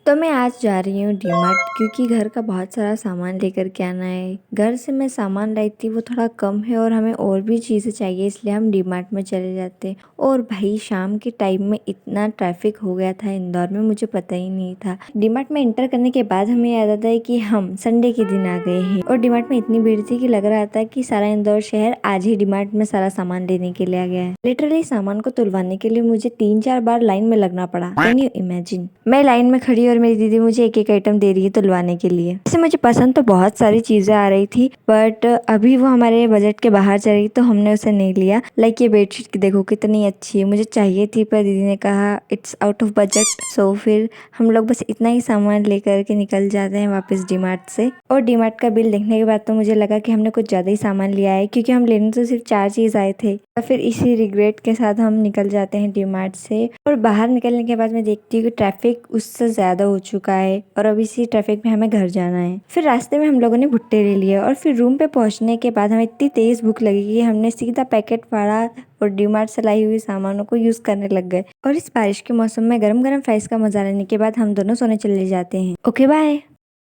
तो मैं आज जा रही हूँ डीमार्ट क्योंकि घर का बहुत सारा सामान लेकर के आना है। घर से मैं सामान लाई थी वो थोड़ा कम है और हमें और भी चीज़ें चाहिए, इसलिए हम डीमार्ट में चले जाते हैं। और भाई शाम के टाइम में इतना ट्रैफिक हो गया था इंदौर में, मुझे पता ही नहीं था। डीमार्ट में एंटर करने के बाद हमें याद आता है कि हम संडे के दिन आ गए हैं और डीमार्ट में इतनी भीड़ थी कि लग रहा था कि सारा इंदौर शहर आज ही डीमार्ट में सारा सामान लेने के लिए आ गया है। लिटरली सामान को तुलवाने के लिए मुझे 3-4 बार लाइन में लगना पड़ा। Can you imagine? मैं लाइन में खड़ी और मेरी दीदी मुझे एक एक आइटम दे रही है तुलवाने के लिए। वैसे मुझे पसंद तो बहुत सारी चीजें आ रही थी, बट अभी वो हमारे बजट के बाहर चली तो हमने उसे नहीं लिया। लाइक ये बेडशीट देखो कितनी अच्छी है, मुझे चाहिए थी पर दीदी ने कहा इट्स आउट ऑफ बजट। सो फिर हम लोग बस इतना ही सामान लेकर के निकल जाते हैं वापस डीमार्ट से। और डीमार्ट का बिल देखने के बाद तो मुझे लगा कि हमने कुछ ज्यादा ही सामान लिया है, क्योंकि हम लेने तो सिर्फ 4 चीज आए थे। और फिर इसी रिग्रेट के साथ हम निकल जाते हैं डीमार्ट से। और बाहर निकलने के बाद मैं देखती हूँ कि ट्रैफिक उससे ज्यादा हो चुका है और अब इसी ट्रैफिक में हमें घर जाना है। फिर रास्ते में हम लोगों ने भुट्टे ले लिए और फिर रूम पे पहुंचने के बाद हमें इतनी तेज भूख लगी कि हमने सीधा पैकेट फाड़ा और डीमार्ट से लाई हुई सामानों को यूज करने लग गए। और इस बारिश के मौसम में गरम गरम फ्राइज का मजा लेने के बाद हम दोनों सोने चले जाते हैं। Okay bye.